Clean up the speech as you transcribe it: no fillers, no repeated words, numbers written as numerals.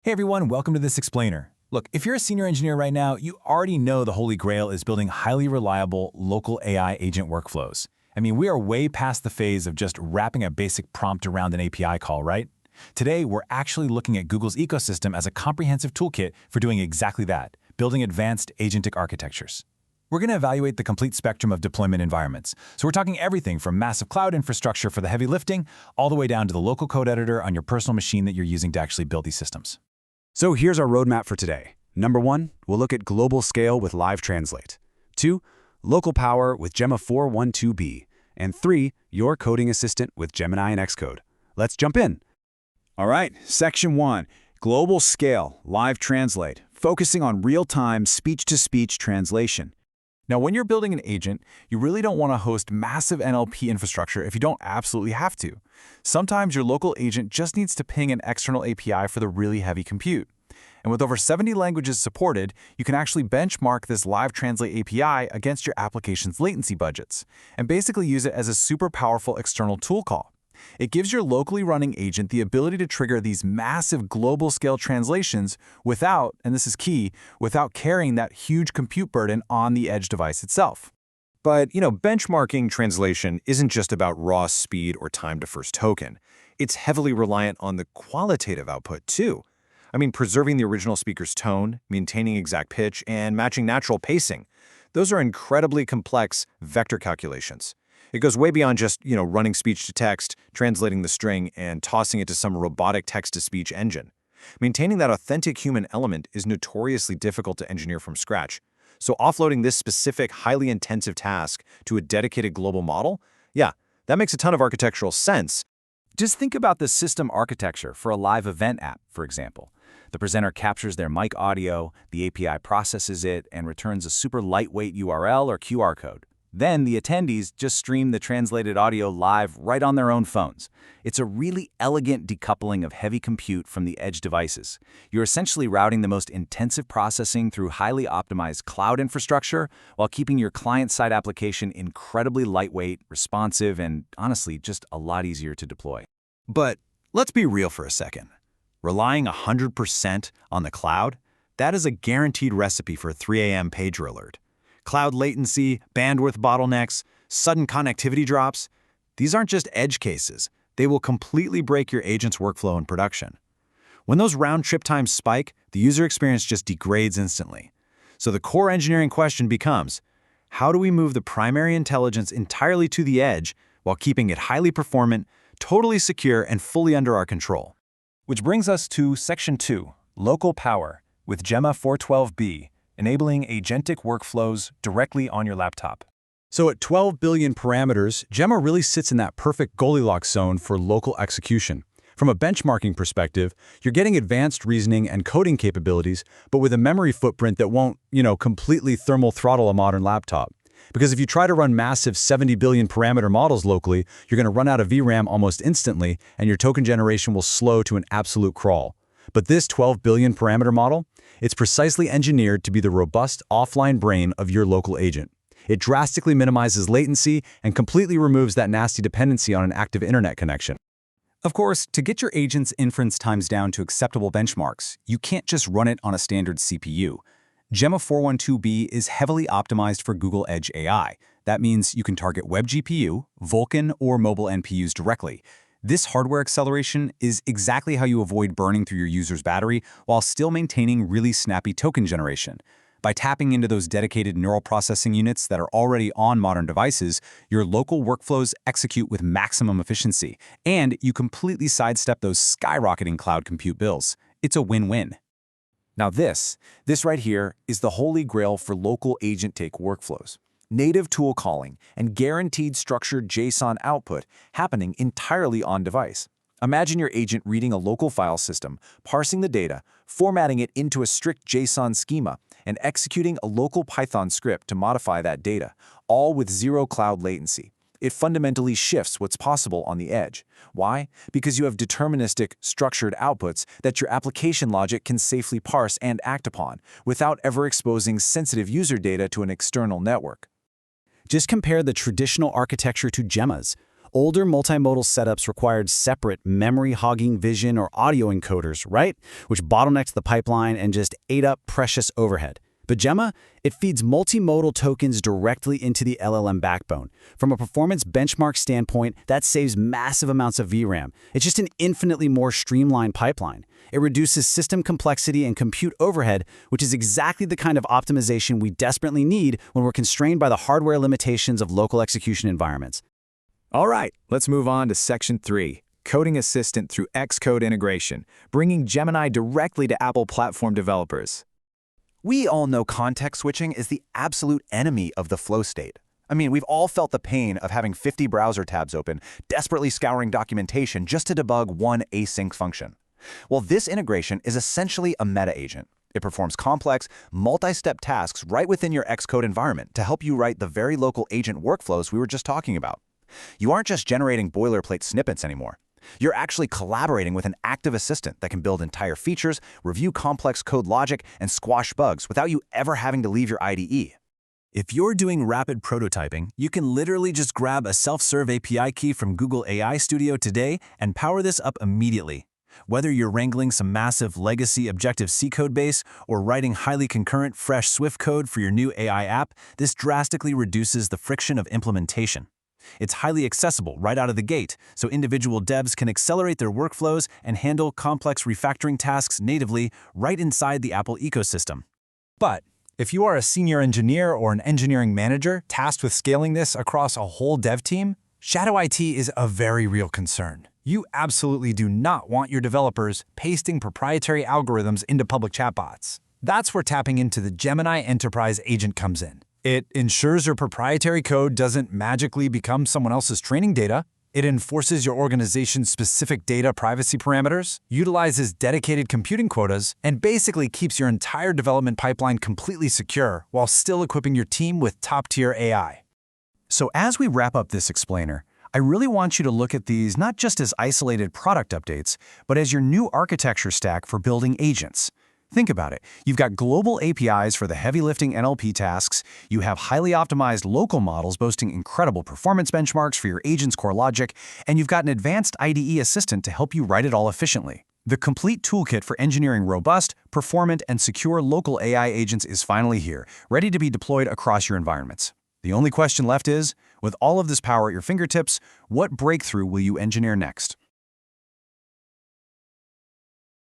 Hey everyone, welcome to this explainer. Look, if you're a senior engineer right now, you already know the holy grail is building highly reliable local AI agent workflows. I mean, we are way past the phase of just wrapping a basic prompt around an API call, right? Today, we're actually looking at Google's ecosystem as a comprehensive toolkit for doing exactly that, building advanced agentic architectures. We're going to evaluate the complete spectrum of deployment environments. So we're talking everything from massive cloud infrastructure for the heavy lifting, all the way down to the local code editor on your personal machine that you're using to actually build these systems. So here's our roadmap for today. Number 1, we'll look at global scale with Live Translate. 2, local power with Gemma 412B. And 3, your coding assistant with Gemini and Xcode. Let's jump in. All right, Section 1, Global Scale, Live Translate, focusing on real-time speech-to-speech translation. Now, when you're building an agent, you really don't want to host massive NLP infrastructure if you don't absolutely have to. Sometimes your local agent just needs to ping an external API for the really heavy compute. And with over 70 languages supported, you can actually benchmark this Live Translate API against your application's latency budgets, and basically use it as a super powerful external tool call. It gives your locally running agent the ability to trigger these massive global scale translations without, and this is key, without carrying that huge compute burden on the edge device itself. But, benchmarking translation isn't just about raw speed or time to first token. It's heavily reliant on the qualitative output, too. I mean, preserving the original speaker's tone, maintaining exact pitch, and matching natural pacing. Those are incredibly complex vector calculations. It goes way beyond just, running speech to text, translating the string, and tossing it to some robotic text-to-speech engine. Maintaining that authentic human element is notoriously difficult to engineer from scratch. So offloading this specific, highly intensive task to a dedicated global model, yeah, that makes a ton of architectural sense. Just think about the system architecture for a live event app, for example. The presenter captures their mic audio, the API processes it, and returns a super lightweight URL or QR code. Then the attendees just stream the translated audio live right on their own phones. It's a really elegant decoupling of heavy compute from the edge devices. You're essentially routing the most intensive processing through highly optimized cloud infrastructure while keeping your client-side application incredibly lightweight, responsive, and honestly, just a lot easier to deploy. But let's be real for a second. Relying 100% on the cloud, that is a guaranteed recipe for a 3 a.m. pager alert. Cloud latency, bandwidth bottlenecks, sudden connectivity drops, these aren't just edge cases. They will completely break your agent's workflow in production. When those round-trip times spike, the user experience just degrades instantly. So the core engineering question becomes, how do we move the primary intelligence entirely to the edge while keeping it highly performant, totally secure, and fully under our control? Which brings us to Section 2, Local Power, with Gemma 412B, enabling agentic workflows directly on your laptop. So at 12 billion parameters, Gemma really sits in that perfect Goldilocks zone for local execution. From a benchmarking perspective, you're getting advanced reasoning and coding capabilities, but with a memory footprint that won't, completely thermal throttle a modern laptop. Because if you try to run massive 70 billion parameter models locally, you're going to run out of VRAM almost instantly, and your token generation will slow to an absolute crawl. But this 12 billion parameter model, it's precisely engineered to be the robust offline brain of your local agent. It drastically minimizes latency and completely removes that nasty dependency on an active internet connection. Of course, to get your agent's inference times down to acceptable benchmarks, you can't just run it on a standard CPU. Gemma 412B is heavily optimized for Google Edge AI. That means you can target web GPU, Vulkan, or mobile NPUs directly. This hardware acceleration is exactly how you avoid burning through your user's battery while still maintaining really snappy token generation. By tapping into those dedicated neural processing units that are already on modern devices, your local workflows execute with maximum efficiency, and you completely sidestep those skyrocketing cloud compute bills. It's a win-win. Now this right here is the holy grail for local agentic workflows. Native tool calling, and guaranteed structured JSON output happening entirely on device. Imagine your agent reading a local file system, parsing the data, formatting it into a strict JSON schema, and executing a local Python script to modify that data, all with zero cloud latency. It fundamentally shifts what's possible on the edge. Why? Because you have deterministic, structured outputs that your application logic can safely parse and act upon, without ever exposing sensitive user data to an external network. Just compare the traditional architecture to Gemma's. Older multimodal setups required separate memory-hogging vision or audio encoders, right? Which bottlenecked the pipeline and just ate up precious overhead. But Gemma, it feeds multimodal tokens directly into the LLM backbone. From a performance benchmark standpoint, that saves massive amounts of VRAM. It's just an infinitely more streamlined pipeline. It reduces system complexity and compute overhead, which is exactly the kind of optimization we desperately need when we're constrained by the hardware limitations of local execution environments. All right, let's move on to Section 3, Coding Assistant through Xcode integration, bringing Gemini directly to Apple platform developers. We all know context switching is the absolute enemy of the flow state. I mean, we've all felt the pain of having 50 browser tabs open, desperately scouring documentation just to debug one async function. Well, this integration is essentially a meta agent. It performs complex, multi-step tasks right within your Xcode environment to help you write the very local agent workflows we were just talking about. You aren't just generating boilerplate snippets anymore. You're actually collaborating with an active assistant that can build entire features, review complex code logic, and squash bugs without you ever having to leave your IDE. If you're doing rapid prototyping, you can literally just grab a self-serve API key from Google AI Studio today and power this up immediately. Whether you're wrangling some massive legacy Objective-C code base or writing highly concurrent, fresh Swift code for your new AI app, this drastically reduces the friction of implementation. It's highly accessible right out of the gate, so individual devs can accelerate their workflows and handle complex refactoring tasks natively right inside the Apple ecosystem. But if you are a senior engineer or an engineering manager tasked with scaling this across a whole dev team, shadow IT is a very real concern. You absolutely do not want your developers pasting proprietary algorithms into public chatbots. That's where tapping into the Gemini Enterprise Agent comes in. It ensures your proprietary code doesn't magically become someone else's training data. It enforces your organization's specific data privacy parameters, utilizes dedicated computing quotas, and basically keeps your entire development pipeline completely secure while still equipping your team with top-tier AI. So as we wrap up this explainer, I really want you to look at these not just as isolated product updates, but as your new architecture stack for building agents. Think about it. You've got global APIs for the heavy-lifting NLP tasks, you have highly optimized local models boasting incredible performance benchmarks for your agent's core logic, and you've got an advanced IDE assistant to help you write it all efficiently. The complete toolkit for engineering robust, performant, and secure local AI agents is finally here, ready to be deployed across your environments. The only question left is, with all of this power at your fingertips, what breakthrough will you engineer next?